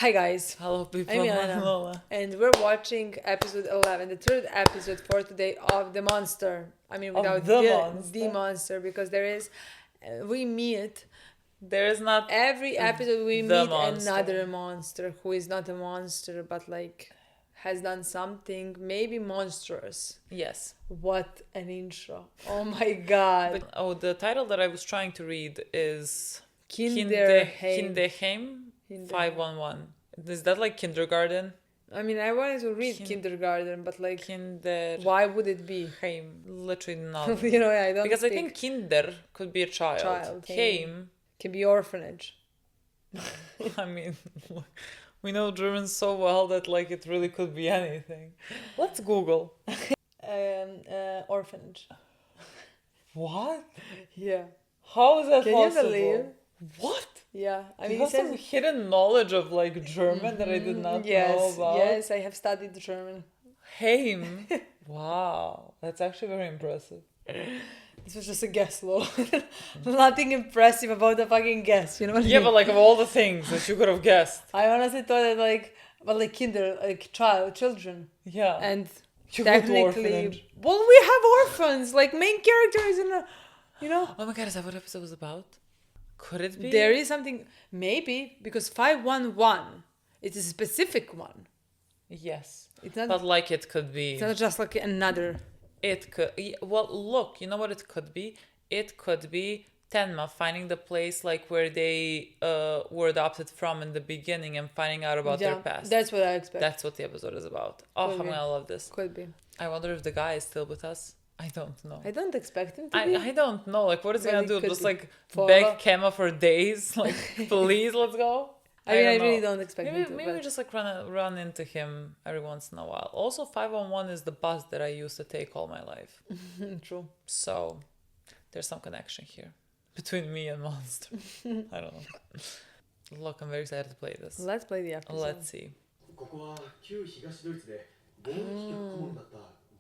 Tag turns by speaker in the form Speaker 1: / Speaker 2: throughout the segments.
Speaker 1: Hi guys,
Speaker 2: Hello people,
Speaker 1: I'm
Speaker 2: I'm
Speaker 1: Milena,
Speaker 2: Lola.
Speaker 1: and we're watching episode 11, the third episode for today of The Monster. I mean, without
Speaker 2: the
Speaker 1: the monster, because there is, we meet,
Speaker 2: There is not
Speaker 1: every episode we
Speaker 2: the
Speaker 1: meet
Speaker 2: monster.
Speaker 1: another monster who is not a monster, but like, has done something maybe monstrous.
Speaker 2: Yes.
Speaker 1: What an intro. Oh my god.
Speaker 2: But, the title that I was trying to read is
Speaker 1: Kinderheim.
Speaker 2: Kinderheim 511. Is that like kindergarten?
Speaker 1: I mean, I wanted to read kindergarten, but like, why would it be?
Speaker 2: Heim. Literally not.
Speaker 1: You know, I don't
Speaker 2: Because I think kinder could be a child. Heim
Speaker 1: can be orphanage.
Speaker 2: I mean, we know German so well that like it really could be anything. Let's Google.
Speaker 1: Orphanage.
Speaker 2: What?
Speaker 1: Yeah.
Speaker 2: How is that
Speaker 1: Can
Speaker 2: possible?
Speaker 1: you believe?
Speaker 2: What?
Speaker 1: Yeah. I mean,
Speaker 2: you have some hidden knowledge of like German that I did not know about.
Speaker 1: Yes, I have studied German.
Speaker 2: Heim. Wow, that's actually very impressive.
Speaker 1: This was just a guess, Lola. Nothing impressive about the fucking guess, you know what I mean?
Speaker 2: But like of all the things that you could have guessed.
Speaker 1: I honestly thought that like kinder, like children.
Speaker 2: Yeah.
Speaker 1: And
Speaker 2: you go to
Speaker 1: technically,
Speaker 2: orphanage.
Speaker 1: well, we have orphans. Like main characters in a, you know.
Speaker 2: Oh my god, is that what episode was about? Could it be?
Speaker 1: There is something, maybe, because 511, it's a specific one.
Speaker 2: Yes.
Speaker 1: It's not,
Speaker 2: but like it could be.
Speaker 1: It's not just like another.
Speaker 2: It could. Well, look, you know what it could be? It could be Tenma finding the place like where they were adopted from in the beginning and finding out about their past.
Speaker 1: That's what I expect.
Speaker 2: That's what the episode is about. Oh, I'm gonna love this.
Speaker 1: Could be.
Speaker 2: I wonder if the guy is still with us. I don't know.
Speaker 1: I don't expect him to be.
Speaker 2: I don't know. Like, what is he gonna do? Just like
Speaker 1: follow.
Speaker 2: beg Kema for days? Like, please, let's go.
Speaker 1: I mean, I really don't expect him to.
Speaker 2: Maybe just like run into him every once in a while. Also, 511 is the bus that I used to take all my life.
Speaker 1: True.
Speaker 2: So, there's some connection here between me and Monster. I don't know. Look, I'm very excited to play this.
Speaker 1: Let's play the episode.
Speaker 2: Let's see.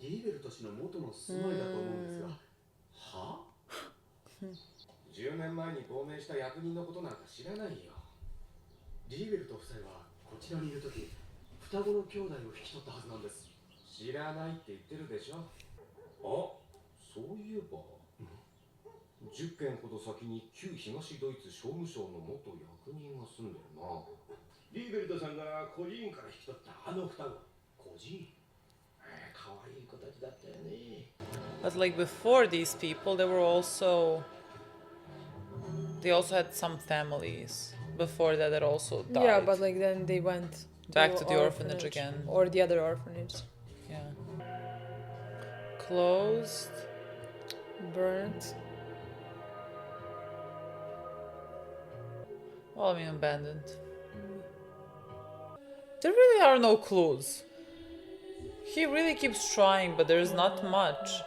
Speaker 3: リーベルト氏の元の住まいだと思うんですが、は？10年前に亡命した役人のことなんか知らないよ。リーベルト夫妻はこちらにいるとき、双子の兄弟を引き取ったはずなんです。知らないって言ってるでしょ。あ、そういえば、10件ほど先に旧東ドイツ商務省の元役人が住んでるな。リーベルトさんが孤児院から引き取ったあの双子、孤児院。
Speaker 2: But like before these people, they also had some families before that also died.
Speaker 1: Yeah, but like then they went
Speaker 2: back to the orphanage again.
Speaker 1: Or the other orphanage.
Speaker 2: Yeah. Closed.
Speaker 1: Burnt.
Speaker 2: Well, I mean abandoned. There really are no clues. He really keeps trying, but there's not much.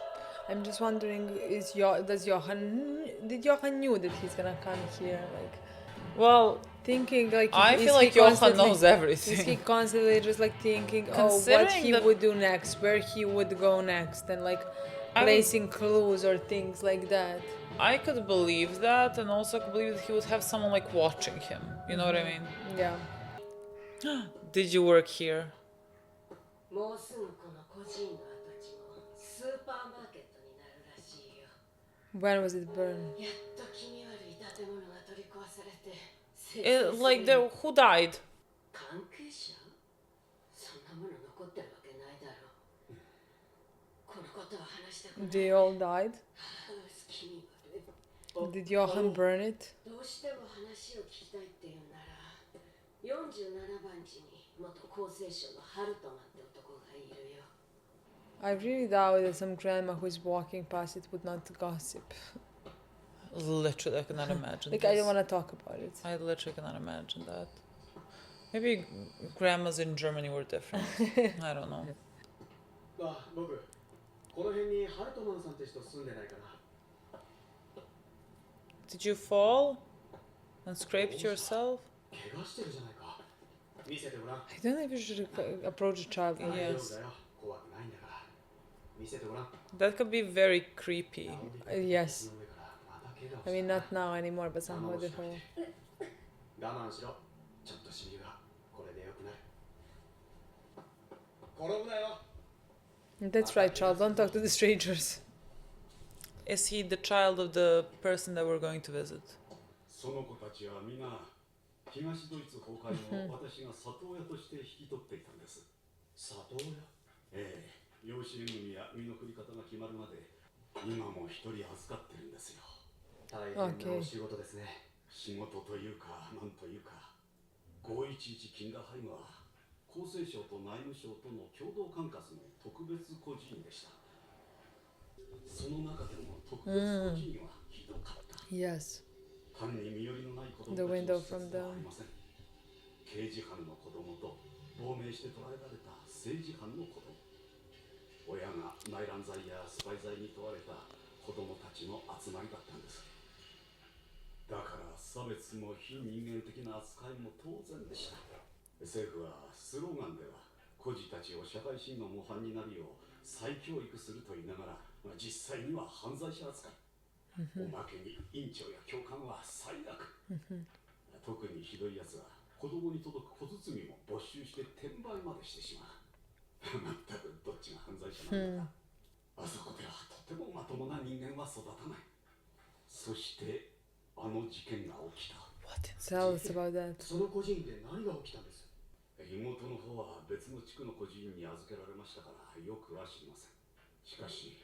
Speaker 1: I'm just wondering, did Johan knew that he's gonna come here? Like,
Speaker 2: well,
Speaker 1: thinking like
Speaker 2: I feel like Johan knows everything.
Speaker 1: Is he constantly just like thinking, what he would do next, where he would go next, and like placing clues or things like that?
Speaker 2: I could believe that, and also I could believe that he would have someone like watching him. You know what I mean?
Speaker 1: Yeah.
Speaker 2: Did you work here?
Speaker 1: When was it burned?
Speaker 2: Who died?
Speaker 1: They all died? Did Johan burn it? I really doubt that some grandma who is walking past it would not gossip.
Speaker 2: Literally, I cannot imagine
Speaker 1: like,
Speaker 2: this.
Speaker 1: I don't want to talk about it.
Speaker 2: I literally cannot imagine that. Maybe grandmas in Germany were different. I don't know. Did you fall and scraped yourself?
Speaker 1: I don't know if you should approach a child.
Speaker 2: Yes. That could be very creepy.
Speaker 1: Yes. I mean, not now anymore, but somehow before. That's right, child. Don't talk to the strangers.
Speaker 2: Is he the child of the person that we're going to visit?
Speaker 3: その子たちはみんな東ドイツ崩壊の私が里親として引き取っていたんです。里親？ええ、養子縁組や身の振り方が決まるまで今も一人預かってるんですよ。大変なお仕事ですね。仕事というかなんというか、511キンダハイムは厚生省と内務省との共同管轄の特別孤児院でした。その中でも特別孤児院はひどかった。
Speaker 1: Yes.
Speaker 3: 単に身寄りのない子供
Speaker 1: The
Speaker 3: たち
Speaker 1: window
Speaker 3: の施
Speaker 1: from
Speaker 3: 設ではあ
Speaker 1: them.
Speaker 3: りません。刑事犯の子供と亡命して捕らえられた政治犯の子供、親が内乱罪やスパイ罪に問われた子供たちの集まりだったんです。だから差別も非人間的な扱いも当然でした。政府はスローガンでは孤児たちを社会進の模範になるよう再教育すると言いながら、実際には犯罪者扱い。おまけに院長や教官は最悪。特にひどいやつは子供に届く小包も没収して転売までしてしまう。まったくどっちが犯罪者なんだか。あそこではとてもまともな人間は育たない。そしてあの事件が起きた。
Speaker 1: Tell us about that.
Speaker 3: その孤児院で何が起きたんです？妹の方は別の地区の孤児院に預けられましたからよくは知りません。しかし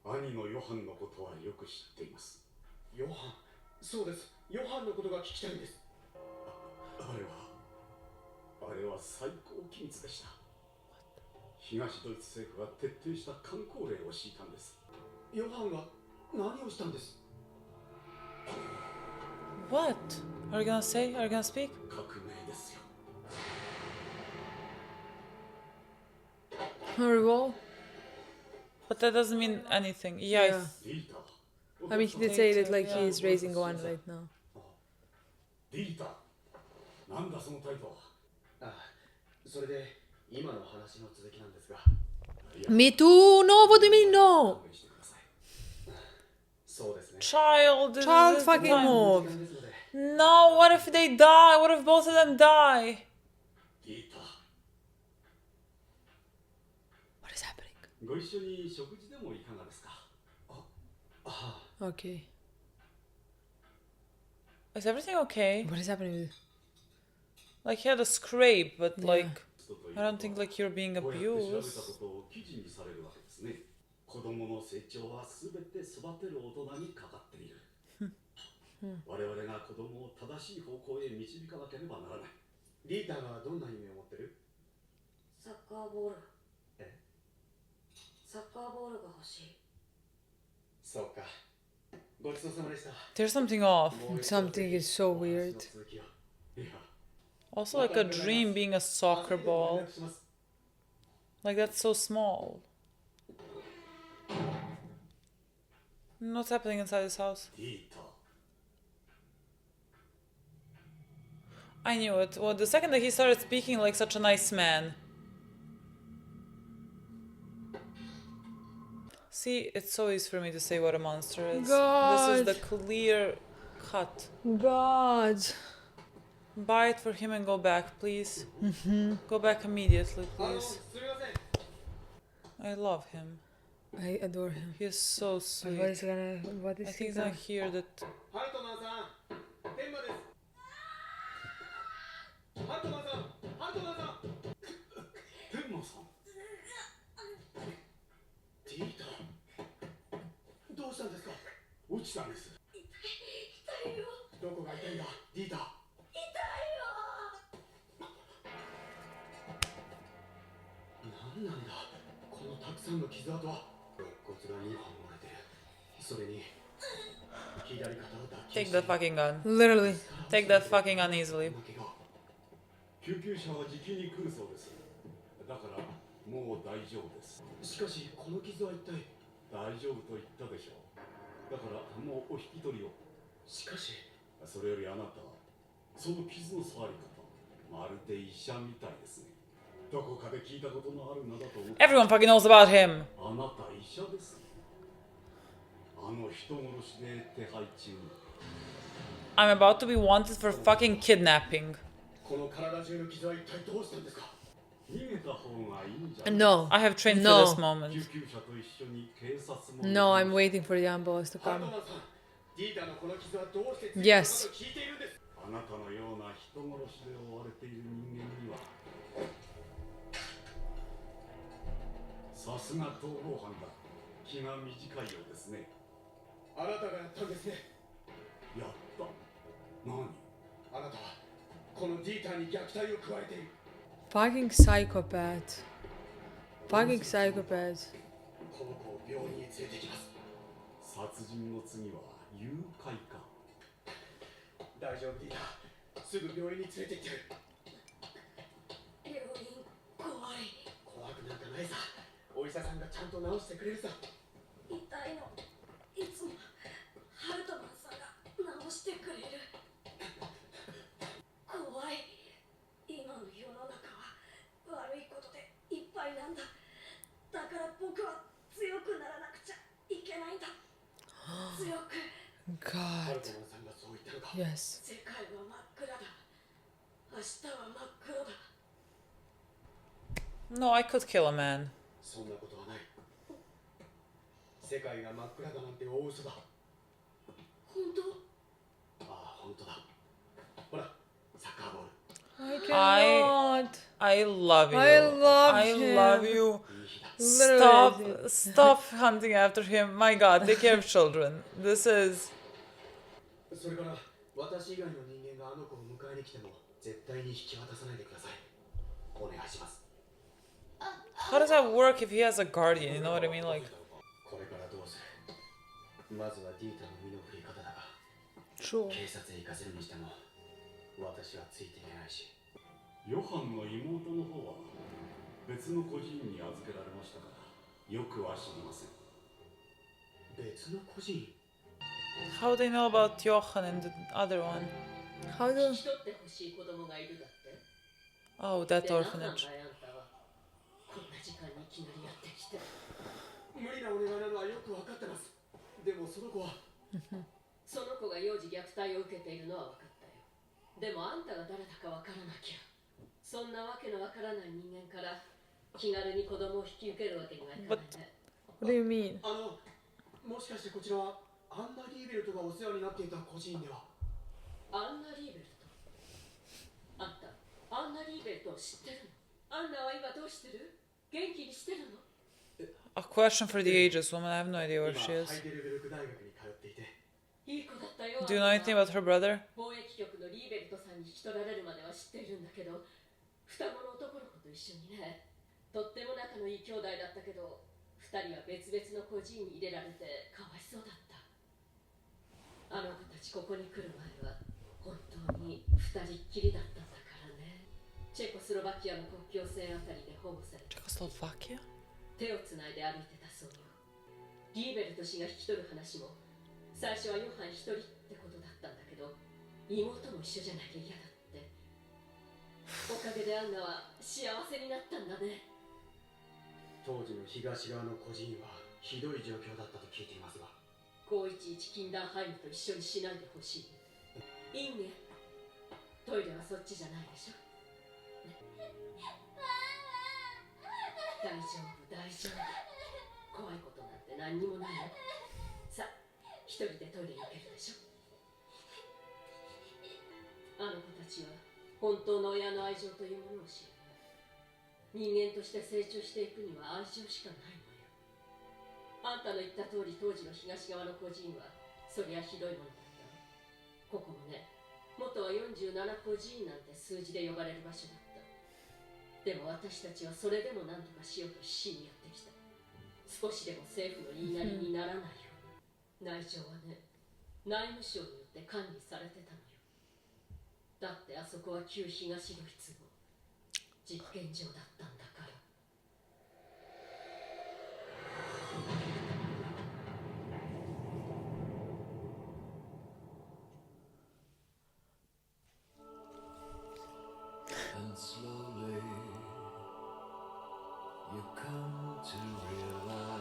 Speaker 3: 兄のヨハンのことはよく知っています。ヨハン？そうです。ヨハンのことが聞きたいんです。あれは最高機密でした。東ドイツ政府は徹底した箝口令を敷いたんです。ヨハンは何をしたんです？
Speaker 2: What? Are you gonna say? Are you gonna speak?
Speaker 3: 革命ですよ。
Speaker 1: Horrible.
Speaker 2: But that doesn't mean anything. Yeah.
Speaker 1: I mean, he did say that like he's raising one right now.
Speaker 3: リータ、なんだその態度は。あ、それで今の話の続きなんですが。
Speaker 1: Me too. No, what do you mean no?
Speaker 3: そうですね。
Speaker 2: Child
Speaker 1: fucking move.
Speaker 2: No, what if they die? What if both of them die?
Speaker 3: リータ、
Speaker 1: What is happening?
Speaker 3: ご一緒に食事でもいかがですか？Okay.
Speaker 2: Is everything okay?
Speaker 1: What is happening?
Speaker 2: Like he had a scrape, but
Speaker 1: Yeah.
Speaker 2: like I don't think like you're being abused.
Speaker 3: 子供の成長はすべて育てる大人にかかっている。我々が子供を正しい方向へ導かなければならない。リータがどんな夢を持ってる？
Speaker 4: サッカーボール。
Speaker 3: え？
Speaker 4: サッカーボールが欲しい。
Speaker 3: そうか。ごちそうさまでした。
Speaker 2: There's something off.
Speaker 1: Something is so weird.
Speaker 2: Also like a dream being a soccer ball. Like that's so small. What's happening inside this house?
Speaker 3: リータ。
Speaker 2: I knew it. Well, the second that he started speaking like such a nice man. See, it's so easy for me to say what a monster is.
Speaker 1: God.
Speaker 2: This is the clear cut.
Speaker 1: God.
Speaker 2: Buy it for him and go back, please. Go back immediately, please. I love him.
Speaker 1: I adore him.
Speaker 2: He is so
Speaker 1: What
Speaker 2: sweet.
Speaker 1: is gonna? What
Speaker 2: I
Speaker 1: is he
Speaker 2: think it's
Speaker 1: gonna?
Speaker 2: not here that.
Speaker 3: ハルトマンさん、天馬です。ハルトマンさん、ハルトマンさん。天馬さん。ティータ。どうしたんですか？落ちたんです。
Speaker 4: 痛いよ。
Speaker 3: どこが痛いんだ、ディータ。
Speaker 4: 痛いよ。
Speaker 3: なんなんだ、このたくさんの傷跡は。肋骨が2本折れてる。それに左肩を脱臼
Speaker 2: Take that fucking gun.
Speaker 1: Literally.
Speaker 2: Take that fucking gun easily.
Speaker 3: 救急車はじきに来るそうです。だからもう大丈夫です。しかしこの傷は一体。大丈夫と言ったでしょう。だからもうお引き取りを。しかしそれよりあなたはその傷の触り方、まるで医者みたいですね。どこかで聞いたことのある名だと思う。
Speaker 2: Everyone fucking knows about him.
Speaker 3: あなた医者ですね。あの人殺しで手配中。
Speaker 2: I'm about to be wanted for fucking kidnapping.
Speaker 3: この体中の傷は一体どうしたんですか？
Speaker 1: No.
Speaker 2: I have trained
Speaker 1: No.
Speaker 2: for this moment.
Speaker 1: No, I'm waiting for the ambulance to
Speaker 3: ハル
Speaker 1: come.
Speaker 3: トマンさん、ディータのこの傷はどうしてついたのか
Speaker 1: Yes.
Speaker 3: と聞いているんです。あなたのような人殺しで追われている人間にはさすが逃亡犯だ。気が短いようですね。あなたがやったんですね。やった。何？あなたはこのディータに虐待を加えている。
Speaker 1: Fucking psychopath. Fucking psychopath.
Speaker 3: この子を病院に連れてきます。殺人の次は誘拐か。大丈夫ディータ。すぐ病院に連れて行ってる。
Speaker 4: 病院怖い。
Speaker 3: 怖くなんかないさ。お医者さんがちゃんと治してくれるさ。
Speaker 4: 痛いのいつもハルトマンさんが治してくれる。怖い。今の世の中は悪いことでいっぱいなんだ。だから僕は強くならなくちゃいけないんだ。強く。
Speaker 3: ハル
Speaker 1: God.
Speaker 3: トマンさんがそう言ったのか。
Speaker 1: Yes.
Speaker 4: 世界は真っ暗だ。明日は真っ黒だ。
Speaker 2: No, I could kill a man.
Speaker 3: そんなことはない。世界が真っ暗だなんて大嘘だ。
Speaker 4: 本当？
Speaker 3: ああ、本当だ。ほら、サッカーボール。
Speaker 1: I cannot.
Speaker 2: I love you.
Speaker 1: I love
Speaker 2: I
Speaker 1: him.
Speaker 2: love you.
Speaker 3: いい日だ。
Speaker 1: Literally.
Speaker 2: Stop hunting after him. My God, take care of children. This is.
Speaker 3: それから私以外の人間があの子を迎えに来ても絶対に引き渡さないでください。お願いします。
Speaker 2: How does that work if he has a guardian? You know what I mean? Like,
Speaker 3: これからどうする？まずはディータの身の振り方だが、
Speaker 1: True.
Speaker 3: 警察へ行かせるにしても私はついていけないし。ヨハンの妹の方は別の孤児院に預けられましたからよくは知りません。別の孤児院？
Speaker 2: how do they know about Johan and the other one?
Speaker 1: How do?
Speaker 4: 引き取ってほしい子供がいるだって。
Speaker 2: Oh, that
Speaker 4: で、なんなんだ
Speaker 2: orphanage.
Speaker 4: いあんたは。こんな時間にいきなりやってきて。
Speaker 3: 無理なお願いなのはよくわかってます。でもその子は
Speaker 4: その子が幼児虐待を受けているのは分かったよ。でもあんたが誰だか分からなきゃ。そんなわけのわからない人間から気軽に子供を引き受けるわけにはいかないね。
Speaker 1: What do you mean?
Speaker 3: もしかしてこちらはアンナ・リーベルトがお世話になっていた孤児院では？
Speaker 4: アンナ・リーベルト。あんた、アンナ・リーベルトを知ってるの？アンナは今どうしてる？元気にしてるの？
Speaker 2: A question for the ages woman. I have no idea
Speaker 3: 今
Speaker 2: where she is.
Speaker 3: ハイデルベルク大学に通っていて。
Speaker 4: いい子だったよ。
Speaker 2: Do you know anything about her brother?
Speaker 4: 貿易局のリーベルトさんに引き取られるまでは知っているんだけど、双子の男の子と一緒にね。とっても仲のいい兄弟だったけど、二人は別々の孤児院に入れられてかわいそうだった。あの子たちここに来る前は本当に二人っきりだったんだからね。チェコスロバキアの国境線あたりで保護されて
Speaker 2: Czechoslovakia?
Speaker 4: 手をつないで歩いてたそうよ。リーベルト氏が引き取る話も最初はヨハン一人ってことだったんだけど、妹も一緒じゃなきゃ嫌だって。おかげでアンナは幸せになったんだね。
Speaker 3: 当時の東側の孤児院はひどい状況だったと聞いていますが。
Speaker 4: 511禁断ハイムと一緒にしないでほしい。いいね。トイレはそっちじゃないでしょ。大丈夫大丈夫。怖いことなんて何にもないよ。さあ、一人でトイレに行けるでしょ。あの子たちは本当の親の愛情というものを知る。人間として成長していくには愛情しかないのよ。あんたの言った通り、当時の東側の孤児院はそりゃひどいものだったわ。ここもね、元は47孤児院なんて数字で呼ばれる場所だった。でも私たちはそれでも何とかしようと必死にやってきた。少しでも政府の言いなりにならないように。内情はね、内務省によって管理されてたのよ。だってあそこは旧東ドイツの実験場だったんだから。
Speaker 5: And slowly you come to realize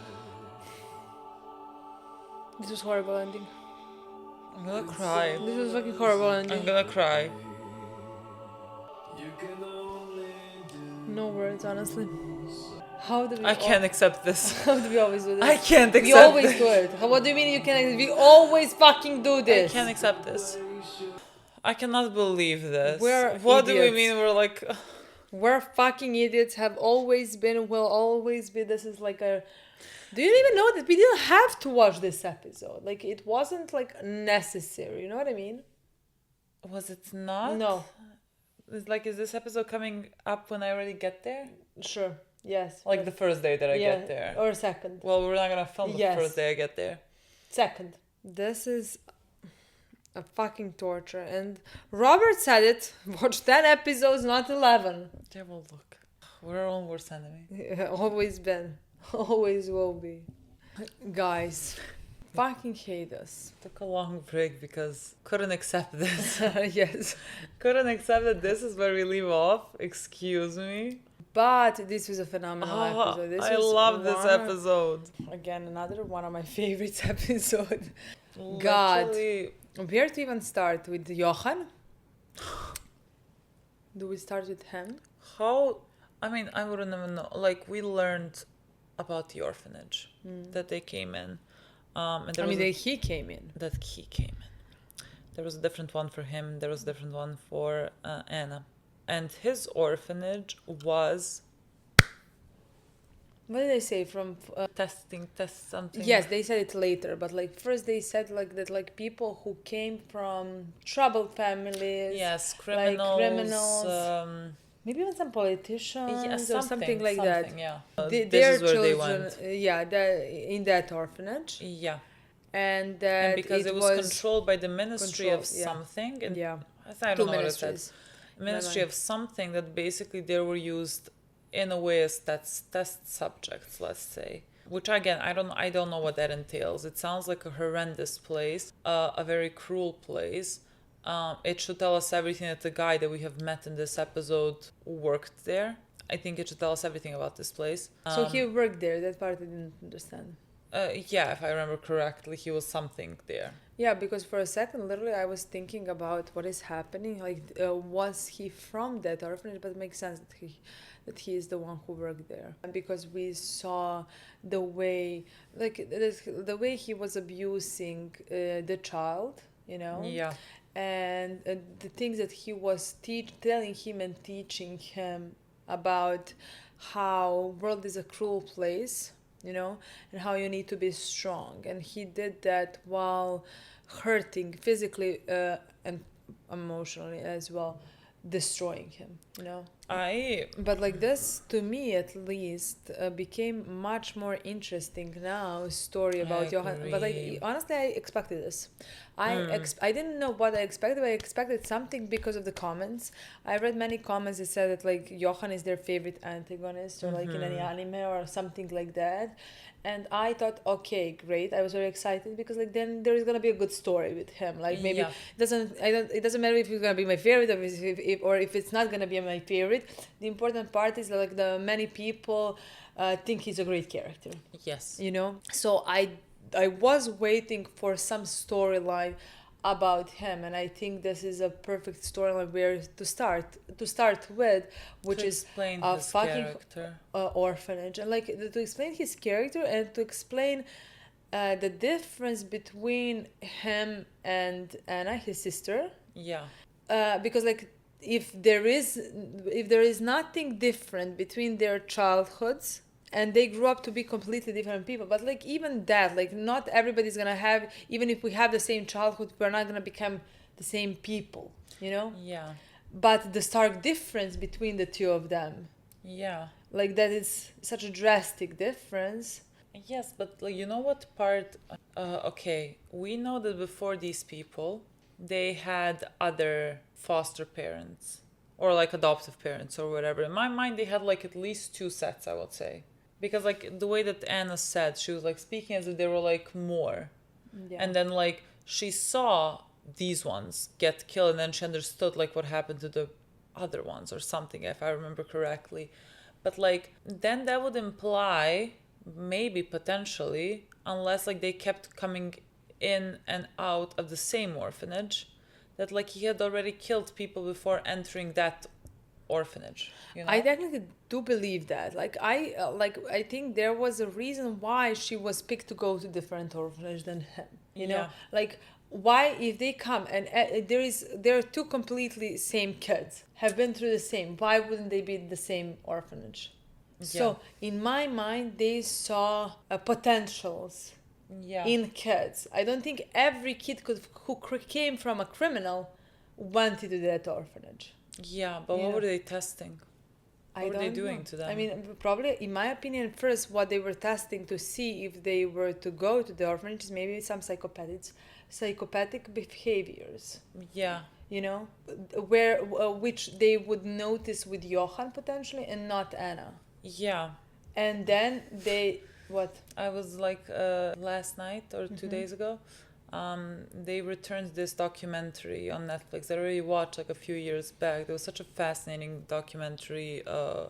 Speaker 1: This was horrible ending.
Speaker 2: I'm gonna cry.
Speaker 1: This was fucking horrible
Speaker 2: I'm
Speaker 1: ending.
Speaker 2: gonna cry.
Speaker 5: you can only do
Speaker 1: No words, honestly. How do we?
Speaker 2: I can't accept this.
Speaker 1: How do we always do this?
Speaker 2: I can't accept
Speaker 1: We always
Speaker 2: this.
Speaker 1: do it. What do you mean you can? We always fucking do
Speaker 2: I
Speaker 1: this.
Speaker 2: can't accept this. I cannot believe this.
Speaker 1: We're
Speaker 2: what do we
Speaker 1: idiots.
Speaker 2: mean? We're like,
Speaker 1: We're fucking idiots. Have always been. Will always be. This is like a. Do you even know that we didn't have to watch this episode? Like it wasn't like necessary. You know what I mean?
Speaker 2: was it not?
Speaker 1: No.
Speaker 2: It's like, is this episode coming up when I already get there?
Speaker 1: Sure. Yes.
Speaker 2: Like the first day that I get there.
Speaker 1: Or second.
Speaker 2: Well, we're not gonna film the
Speaker 1: Yes.
Speaker 2: first day I get there.
Speaker 1: Second. This is a fucking torture. And Robert said it. Watch 10 episodes, not 11.
Speaker 2: Yeah, well, look. We're our own worst enemy.
Speaker 1: Always been. Always will be. Guys, fucking hate us.
Speaker 2: Took a long break because couldn't accept this.
Speaker 1: Yes.
Speaker 2: Couldn't accept that this is where we leave off. Excuse me.
Speaker 1: But this was a phenomenal episode. This
Speaker 2: I
Speaker 1: was
Speaker 2: love this
Speaker 1: one of-
Speaker 2: episode.
Speaker 1: Again, another one of my favorites episode. God.
Speaker 2: Literally,
Speaker 1: Where to even start? With Johan? Do we start with him?
Speaker 2: how? I mean, I wouldn't even know. Like, we learned about the orphanage that they came in. And there
Speaker 1: I
Speaker 2: was
Speaker 1: mean, he came in.
Speaker 2: that he came in. There was a different one for him. There was a different one for Anna. And his orphanage was
Speaker 1: What did they say? From
Speaker 2: test something.
Speaker 1: yes, they said it later, but like first they said like that, like people who came from troubled families.
Speaker 2: Yes,
Speaker 1: like
Speaker 2: criminals.
Speaker 1: criminals, maybe even some politicians
Speaker 2: Yeah,
Speaker 1: or something like that.
Speaker 2: Yeah.
Speaker 1: Their
Speaker 2: this is where they
Speaker 1: children,
Speaker 2: went.
Speaker 1: in that orphanage,
Speaker 2: Yeah.
Speaker 1: and that
Speaker 2: And because it was controlled by the Ministry of
Speaker 1: controlled, yeah.
Speaker 2: something. And
Speaker 1: yeah,
Speaker 2: I
Speaker 1: two
Speaker 2: don't know what it said.
Speaker 1: ministries.
Speaker 2: Ministry of something that basically they were used in a way as test subjects, let's say. Which again, I don't know what that entails. It sounds like a horrendous place, a very cruel place. It should tell us everything that the guy that we have met in this episode worked there. I think it should tell us everything about this place.
Speaker 1: So he worked there. That part I didn't understand.
Speaker 2: Yeah, if I remember correctly, he was something there.
Speaker 1: Yeah, because for a second, literally, I was thinking about what is happening. Like, was he from that orphanage? But it makes sense that he is the one who worked there. And because we saw the way, like, the way he was abusing the child, you know?
Speaker 2: Yeah.
Speaker 1: And the things that he was telling him and teaching him about how world is a cruel place, you know, and how you need to be strong. And he did that while hurting physically and emotionally as well, destroying him, you know. But like this, to me at least, became much more interesting now story about Johan. But like honestly, I expected this. I didn't know what I expected, but I expected something because of the comments. I read many comments that said that like Johan is their favorite antagonist, or like in any anime or something like that. And I thought, okay, great. I was very excited because like then there is gonna be a good story with him. Like maybe it doesn't matter if he's gonna be my favorite or if it's not gonna be my favorite. The important part is like the many people think he's a great character.
Speaker 2: Yes.
Speaker 1: You know. So I was waiting for some storyline about him, and I think this is a perfect storyline where to start with, which
Speaker 2: to
Speaker 1: is
Speaker 2: explain
Speaker 1: a
Speaker 2: his
Speaker 1: fucking
Speaker 2: character.
Speaker 1: Orphanage, and like to explain his character and to explain the difference between him and Anna, his sister.
Speaker 2: Yeah.
Speaker 1: Because like if there is nothing different between their childhoods, and they grew up to be completely different people, but like even that, like not everybody's gonna have, even if we have the same childhood, we're not gonna become the same people, you know.
Speaker 2: Yeah.
Speaker 1: But the stark difference between the two of them,
Speaker 2: Yeah.
Speaker 1: like that is such a drastic difference.
Speaker 2: Yes, but like, you know what part? Okay, we know that before these people, they had other foster parents or like adoptive parents or whatever. In my mind, they had like at least 2 sets, I would say. Because like the way that Anna said, she was like speaking as if there were like more.
Speaker 1: Yeah.
Speaker 2: And then like she saw these ones get killed, and then she understood like what happened to the other ones or something, if I remember correctly. But like then that would imply, maybe potentially, unless like they kept coming in and out of the same orphanage, that like he had already killed people before entering that orphanage, you know?
Speaker 1: I technically do believe that. I think there was a reason why she was picked to go to different orphanage than him. You know,
Speaker 2: Yeah.
Speaker 1: like why if they come and there are two completely same kids have been through the same. Why wouldn't they be in the same orphanage? So in my mind, they saw potentials
Speaker 2: Yeah.
Speaker 1: in kids. I don't think every kid who came from a criminal went to that orphanage.
Speaker 2: Yeah, but
Speaker 1: Yeah.
Speaker 2: what were they testing? What were they doing to them?
Speaker 1: I mean, probably, in my opinion, first, what they were testing to see if they were to go to the orphanage is maybe some psychopathic behaviors.
Speaker 2: Yeah.
Speaker 1: You know, where which they would notice with Johan potentially and not Anna.
Speaker 2: Yeah.
Speaker 1: And then they what?
Speaker 2: I was like last night or 2 days ago, they returned this documentary on Netflix that I already watched like a few years back. There was such a fascinating documentary.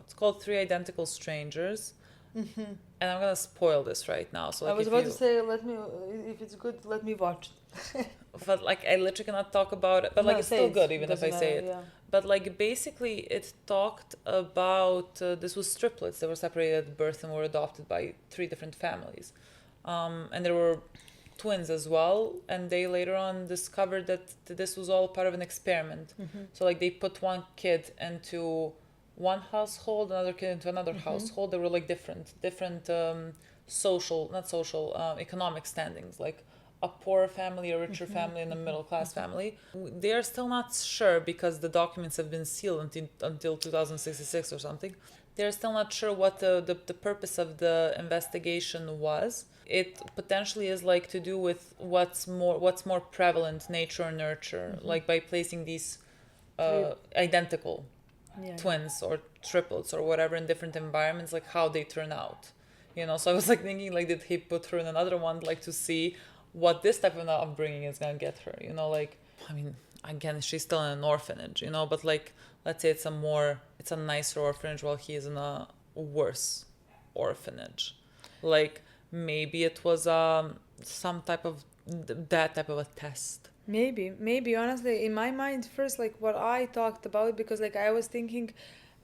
Speaker 2: It's called Three Identical Strangers. And I'm gonna spoil this right now. So like,
Speaker 1: I was about to say, let me, if it's good, let me watch it.
Speaker 2: but like I literally cannot talk about it. But like
Speaker 1: No,
Speaker 2: it's
Speaker 1: say
Speaker 2: still
Speaker 1: it.
Speaker 2: good even if I
Speaker 1: Doesn't
Speaker 2: say
Speaker 1: matter,
Speaker 2: it.
Speaker 1: yeah.
Speaker 2: But like basically it talked about this was triplets. They were separated at birth and were adopted by 3 different families, and there were twins as well. And they later on discovered that this was all part of an experiment. So like they put one kid into one household, another kid into another household. They were like different economic standings, like a poor family, a richer family, and a middle class family. They are still not sure because the documents have been sealed until 2066 or something. They're still not sure what the purpose of the investigation was. It potentially is like to do with what's more prevalent, nature or nurture, like by placing these identical
Speaker 1: Yeah.
Speaker 2: twins or triplets or whatever in different environments, like how they turn out, you know. So I was like thinking, like, did he put her in another one, like to see what this type of upbringing is gonna get her, you know? Like, I mean, again, she's still in an orphanage, you know, but like, let's say it's a nicer orphanage while he is in a worse orphanage. Like maybe it was some type of that type of a test.
Speaker 1: Maybe honestly, in my mind, first, like what I talked about, because like I was thinking,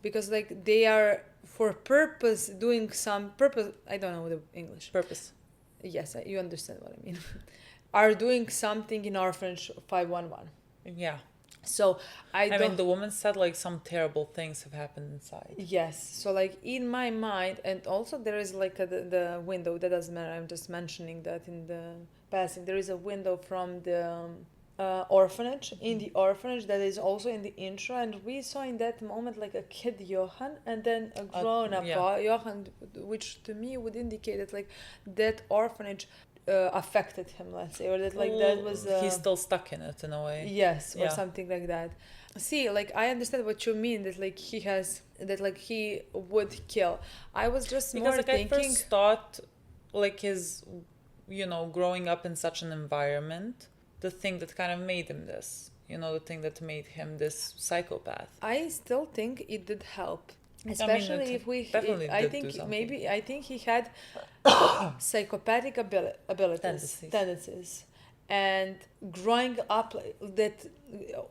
Speaker 1: because like they are for purpose doing some purpose. I don't know the English.
Speaker 2: Purpose.
Speaker 1: Yes, you understand what I mean. Are doing something in orphanage 511.
Speaker 2: Yeah.
Speaker 1: So I
Speaker 2: mean, the woman said like some terrible things have happened inside.
Speaker 1: Yes. So like in my mind, and also there is like the window, that doesn't matter. I'm just mentioning that in the passing. There is a window from the orphanage, in the orphanage, that is also in the intro, and we saw in that moment like a kid Johan and then a grown up Johan, which to me would indicate that like that orphanage affected him, let's say, or that like that was
Speaker 2: he's still stuck in it in a way.
Speaker 1: Yes, or something like that. See, like I understand what you mean, that like he has, that like he would kill. I was just
Speaker 2: because
Speaker 1: more
Speaker 2: like
Speaker 1: thinking,
Speaker 2: I first thought like his, you know, growing up in such an environment, the thing that kind of made him this, you know, the thing that made him this psychopath.
Speaker 1: I still think it did help, especially if we. I think he had psychopathic tendencies, and growing up that,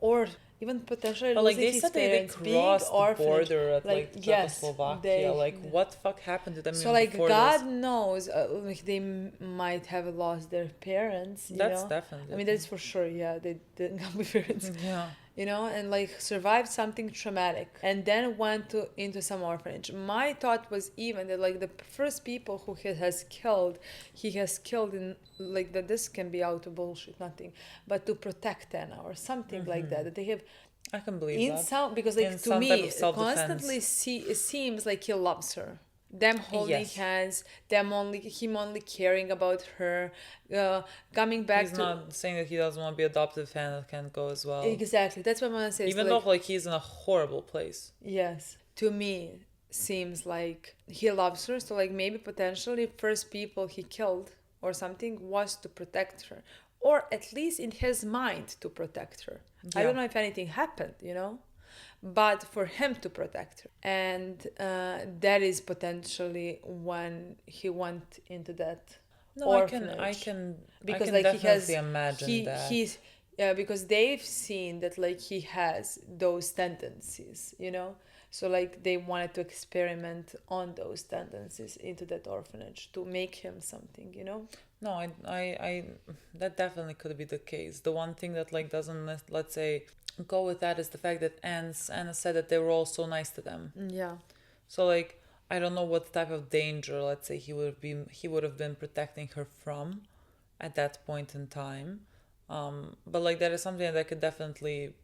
Speaker 1: or even potentially
Speaker 2: but like
Speaker 1: losing
Speaker 2: they
Speaker 1: his
Speaker 2: said they
Speaker 1: parents,
Speaker 2: crossed the border at like
Speaker 1: yes,
Speaker 2: Czechoslovakia. Like what the fuck happened to them?
Speaker 1: So
Speaker 2: even
Speaker 1: like
Speaker 2: before
Speaker 1: God
Speaker 2: this?
Speaker 1: knows, like they might have lost their parents.
Speaker 2: That's definitely.
Speaker 1: I mean, that's for sure. Yeah, they didn't come with parents.
Speaker 2: Yeah.
Speaker 1: You know, and like survived something traumatic, and then went into some orphanage. My thought was even that like the first people who he has killed in like that. This can be out of bullshit, nothing, but to protect Anna or something like that. That they have.
Speaker 2: I can believe
Speaker 1: in
Speaker 2: that.
Speaker 1: some, because like
Speaker 2: in
Speaker 1: to me constantly it seems like he loves her, them holding hands, him only caring about her, coming back.
Speaker 2: He's not saying that he doesn't want to be adopted, fan that can go as well.
Speaker 1: Exactly, that's what I'm gonna say.
Speaker 2: Even
Speaker 1: so,
Speaker 2: though like he's in a horrible place.
Speaker 1: Yes, to me seems like he loves her, so like maybe potentially first people he killed or something was to protect her, or at least in his mind to protect her. I don't know if anything happened, you know, but for him to protect her. And that is potentially when he went into that orphanage.
Speaker 2: I can
Speaker 1: because
Speaker 2: like
Speaker 1: definitely
Speaker 2: imagine that.
Speaker 1: Because they've seen that like he has those tendencies, you know, So like they wanted to experiment on those tendencies into that orphanage to make him something, you know?
Speaker 2: No, I that definitely could be the case. The one thing that like doesn't let's say go with that is the fact that Anna said that they were all so nice to them.
Speaker 1: Yeah.
Speaker 2: So like I don't know what type of danger, let's say, he would have been protecting her from at that point in time. But like that is something that I could definitely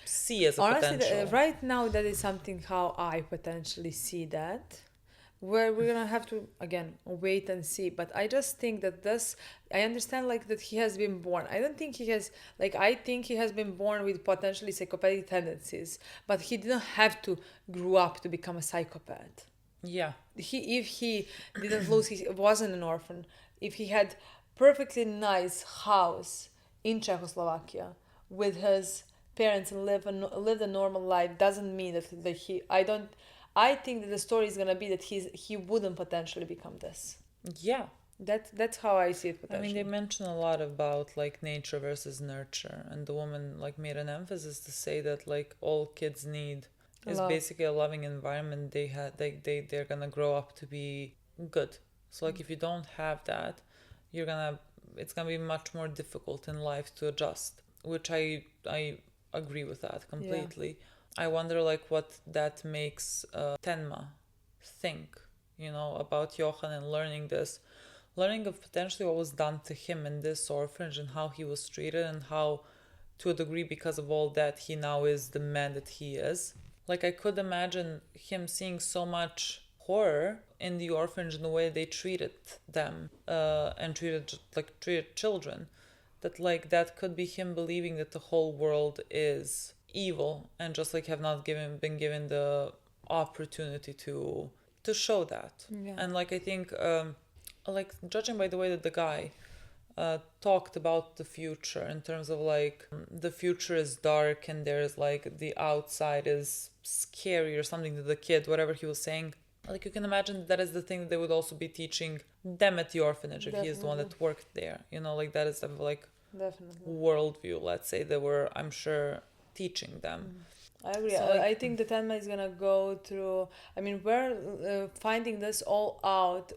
Speaker 2: see as a
Speaker 1: Honestly,
Speaker 2: potential.
Speaker 1: right now that is something how I potentially see that. Where we're gonna have to again wait and see, but I just think that this, I understand like that he has been born. I don't think he has, like, I think he has been born with potentially psychopathic tendencies, but he didn't have to grow up to become a psychopath.
Speaker 2: Yeah.
Speaker 1: If he didn't lose, he wasn't an orphan. If he had perfectly nice house in Czechoslovakia with his parents and lived a normal life, doesn't mean that he. I think that the story is gonna be that he wouldn't potentially become this.
Speaker 2: Yeah.
Speaker 1: That's how I see it
Speaker 2: I
Speaker 1: potentially.
Speaker 2: mean, they mention a lot about like nature versus nurture, and the woman like made an emphasis to say that like all kids need is
Speaker 1: Love.
Speaker 2: basically a loving environment. They're gonna grow up to be good. So like if you don't have that, it's gonna be much more difficult in life to adjust. Which I agree with that completely. I wonder like what that makes Tenma think, about Johan and learning of potentially what was done to him in this orphanage and how he was treated, and how to a degree because of all that he now is the man that he is. Like I could imagine him seeing so much horror in the orphanage in the way they treated them and treated children, that like that could be him believing that the whole world is evil and just like have not been given the opportunity to show that.
Speaker 1: Yeah.
Speaker 2: And like I think like judging by the way that the guy talked about the future in terms of like the future is dark and there's like the outside is scary or something to the kid, whatever he was saying, like you can imagine that is the thing that they would also be teaching them at the orphanage if he is the one that worked there, like that is the like
Speaker 1: Definitely.
Speaker 2: worldview, let's say, they were, I'm sure, teaching them.
Speaker 1: I agree.
Speaker 2: So, like-
Speaker 1: I think the Tenma is gonna go through. I mean, we're finding this all out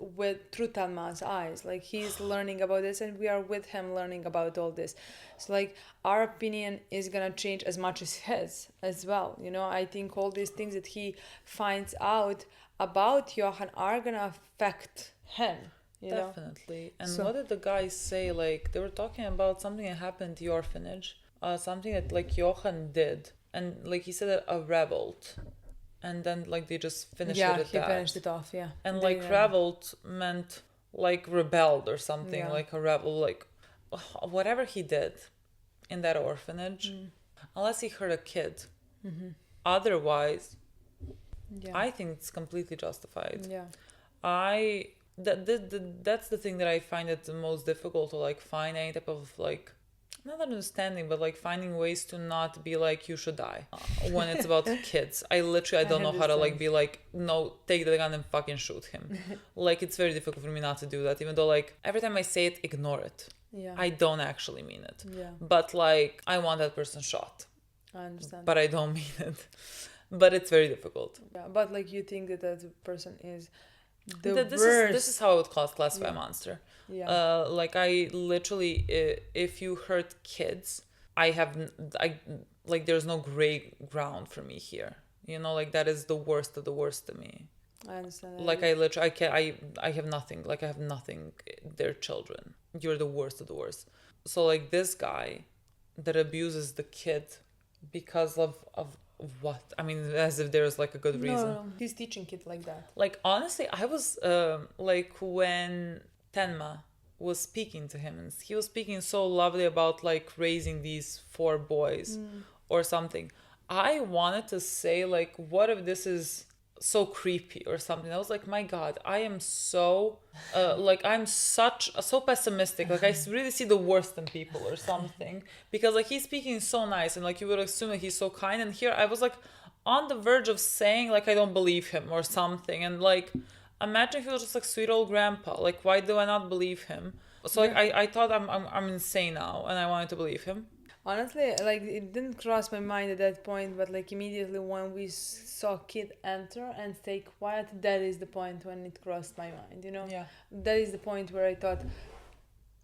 Speaker 1: through Tenma's eyes. Like he's learning about this, and we are with him learning about all this. So like our opinion is gonna change as much as his as well. I think all these things that he finds out about Johan are gonna affect him.
Speaker 2: Definitely. And
Speaker 1: So-
Speaker 2: what did the guys say? Like they were talking about something that happened at the orphanage, something that like Johan did, and like he said that a revolt, and then like they just finished it at
Speaker 1: he
Speaker 2: that.
Speaker 1: finished it off. Yeah,
Speaker 2: And
Speaker 1: They,
Speaker 2: like revolt meant like rebelled or something,
Speaker 1: Yeah.
Speaker 2: like a rebel, like whatever he did in that orphanage, unless he hurt a kid. Otherwise,
Speaker 1: Yeah.
Speaker 2: I think it's completely justified.
Speaker 1: Yeah.
Speaker 2: That's the thing that I find it the most difficult to like find any type of like not understanding, but like finding ways to not be like you should die when it's about kids. I don't know how to like be like, no, take the gun and fucking shoot him. Like it's very difficult for me not to do that, even though like every time I say it, ignore it.
Speaker 1: Yeah.
Speaker 2: I don't actually mean it.
Speaker 1: Yeah.
Speaker 2: But like I want that person shot,
Speaker 1: I understand.
Speaker 2: but I don't mean it. But it's very difficult.
Speaker 1: Yeah, but like you think that person is the
Speaker 2: This
Speaker 1: worst.
Speaker 2: is how I would classify a monster.
Speaker 1: Yeah.
Speaker 2: Like I literally, if you hurt kids, there's no gray ground for me here. Like that is the worst of the worst to me.
Speaker 1: I understand.
Speaker 2: Like I literally, I have nothing. Like I have nothing. They're children. You're the worst of the worst. So like this guy that abuses the kid because of what? I mean, as if there's like a good reason.
Speaker 1: No, he's teaching kids like that.
Speaker 2: Like honestly, I was like when Tenma was speaking to him, and he was speaking so lovely about like raising these 4 boys or something. I wanted to say like, what if this is so creepy or something? I was like, my God, I am so I'm so pessimistic. Like I really see the worst in people or something, because like he's speaking so nice and like you would assume that he's so kind, and here I was like on the verge of saying like I don't believe him or something, and like imagine if he was just like sweet old grandpa. Like why do I not believe him? So like I thought I'm insane now, and I wanted to believe him.
Speaker 1: Honestly, like it didn't cross my mind at that point, but like immediately when we saw Kid enter and stay quiet, that is the point when it crossed my mind, you know?
Speaker 2: Yeah.
Speaker 1: That is the point where I thought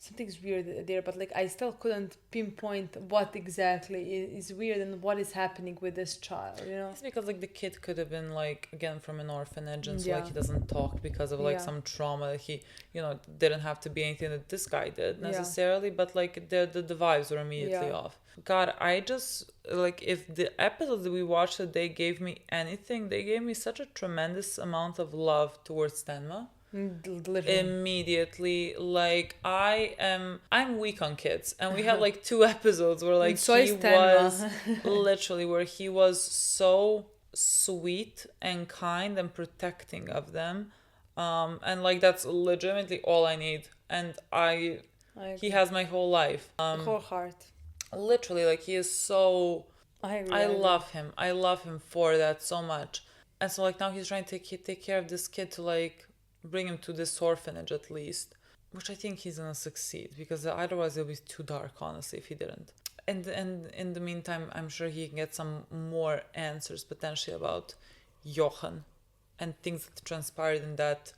Speaker 1: something's weird there, but like I still couldn't pinpoint what exactly is weird and what is happening with this child, you know?
Speaker 2: It's because like the kid could have been like again from an orphanage, and so
Speaker 1: Yeah.
Speaker 2: like he doesn't talk because of like
Speaker 1: Yeah.
Speaker 2: some trauma that he, you know, didn't have to be anything that this guy did
Speaker 1: Yeah.
Speaker 2: necessarily, but like the vibes were immediately
Speaker 1: Yeah.
Speaker 2: off. God, I just like if the episodes that we watched that they gave me anything, they gave me such a tremendous amount of love towards Tenma.
Speaker 1: Literally.
Speaker 2: Immediately, like I'm weak on kids, and we had like 2 episodes where like
Speaker 1: so
Speaker 2: he
Speaker 1: is Tenma.
Speaker 2: was literally where he was so sweet and kind and protecting of them, and like that's legitimately all I need, and
Speaker 1: I
Speaker 2: he has my whole life,
Speaker 1: whole heart.
Speaker 2: literally, like he is so
Speaker 1: I agree.
Speaker 2: I love him. I love him for that so much. And so like now he's trying to take care of this kid to like bring him to this orphanage at least, which I think he's gonna succeed because otherwise it'll be too dark, honestly, if he didn't. And in the meantime, I'm sure he can get some more answers potentially about Johan and things that transpired in that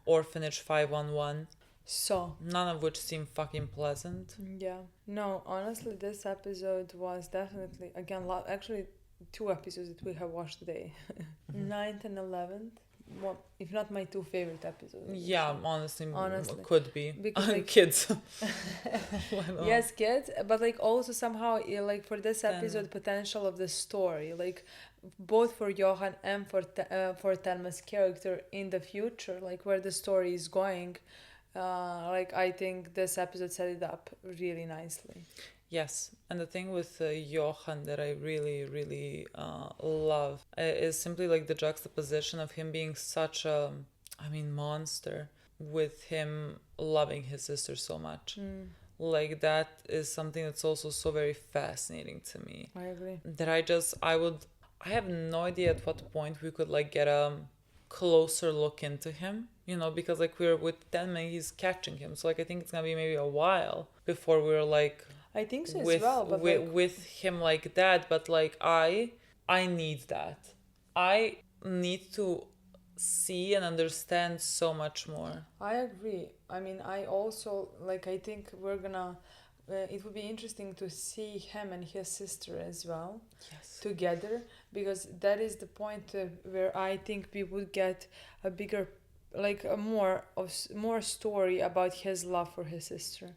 Speaker 2: orphanage 511.
Speaker 1: So,
Speaker 2: None of which seem fucking pleasant.
Speaker 1: yeah. No, honestly, this episode was definitely, again, actually, 2 episodes that we have watched today. 9th and 11th. Well, if not my 2 favorite episodes.
Speaker 2: Yeah, honestly,
Speaker 1: Honestly.
Speaker 2: could be.
Speaker 1: Because, like-
Speaker 2: Kids.
Speaker 1: Yes, kids, but like also somehow like for this episode potential of the story, like both for Johan and for Thelma's character in the future, like where the story is going, like I think this episode set it up really nicely.
Speaker 2: Yes, and the thing with Johan that I really, really love is simply like the juxtaposition of him being such a, monster, with him loving his sister so much. Like that is something that's also so very fascinating to me.
Speaker 1: I agree.
Speaker 2: That I have no idea at what point we could like get a closer look into him, you know, because like we're with Tenma, he's catching him. So like I think it's gonna be maybe a while before we're like
Speaker 1: I think so
Speaker 2: with
Speaker 1: as well, but
Speaker 2: with him like that, but like I need that. I need to see and understand so much more.
Speaker 1: I agree. I mean, I also like. I think we're gonna. It would be interesting to see him and his sister as well together, because that is the point where I think we would get a bigger, like a more story about his love for his sister.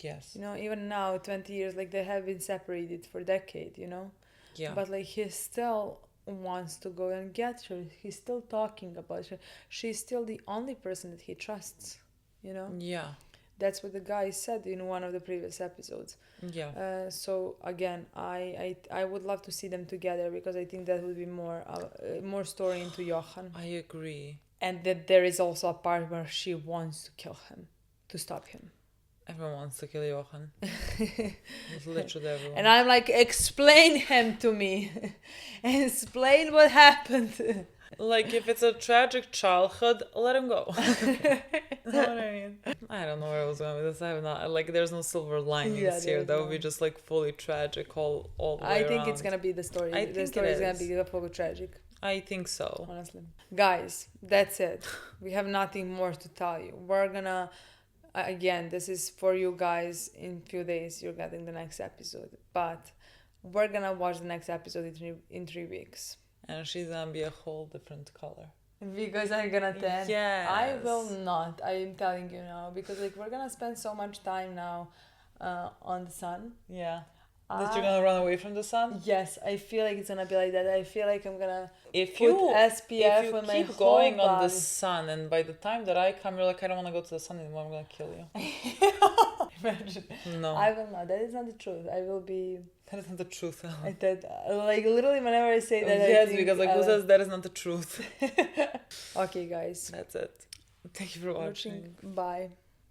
Speaker 2: Yes.
Speaker 1: You know, even now, 20 years, like they have been separated for a decade. You know.
Speaker 2: Yeah.
Speaker 1: But like he still wants to go and get her. He's still talking about her. She's still the only person that he trusts, you know?
Speaker 2: Yeah.
Speaker 1: That's what the guy said in one of the previous episodes.
Speaker 2: Yeah.
Speaker 1: So again, I would love to see them together, because I think that would be more story into Johan.
Speaker 2: I agree.
Speaker 1: And that there is also a part where she wants to kill him, to stop him.
Speaker 2: Everyone wants to kill Johan. It's literally everyone.
Speaker 1: And I'm like, explain him to me. Explain what happened.
Speaker 2: Like, if it's a tragic childhood, let him go. You know what I mean? I don't know where I was going with this. I have not, like, there's no silver linings here. That would be just, like, fully tragic all the way
Speaker 1: I think
Speaker 2: around.
Speaker 1: it's gonna be the story.
Speaker 2: I
Speaker 1: The
Speaker 2: think
Speaker 1: story
Speaker 2: it
Speaker 1: is gonna
Speaker 2: is.
Speaker 1: be fully tragic,
Speaker 2: I think so.
Speaker 1: honestly. Guys, that's it. We have nothing more to tell you. We're gonna, again, this is for you guys. In few days, you're getting the next episode. But we're gonna watch the next episode in 3 weeks.
Speaker 2: And she's gonna be a whole different color.
Speaker 1: Because I'm gonna tan.
Speaker 2: Yes.
Speaker 1: I will not. I am telling you now. Because like we're gonna spend so much time now on the sun.
Speaker 2: Yeah. That you're gonna run away from the sun?
Speaker 1: Yes, I feel like it's gonna be like that. I feel like I'm gonna
Speaker 2: If
Speaker 1: put SPF
Speaker 2: if you
Speaker 1: on my
Speaker 2: keep
Speaker 1: whole
Speaker 2: going on the
Speaker 1: body.
Speaker 2: sun, and by the time that I come, you're like, I don't want to go to the sun anymore, I'm gonna kill you.
Speaker 1: Imagine.
Speaker 2: No.
Speaker 1: I will not. That is not the truth. I will be.
Speaker 2: That is not the truth, Ellen.
Speaker 1: I said, like literally whenever I say that.
Speaker 2: Yes,
Speaker 1: I think,
Speaker 2: because like who says that is not the truth?
Speaker 1: Okay, guys.
Speaker 2: That's it. Thank you for watching.
Speaker 1: Bye.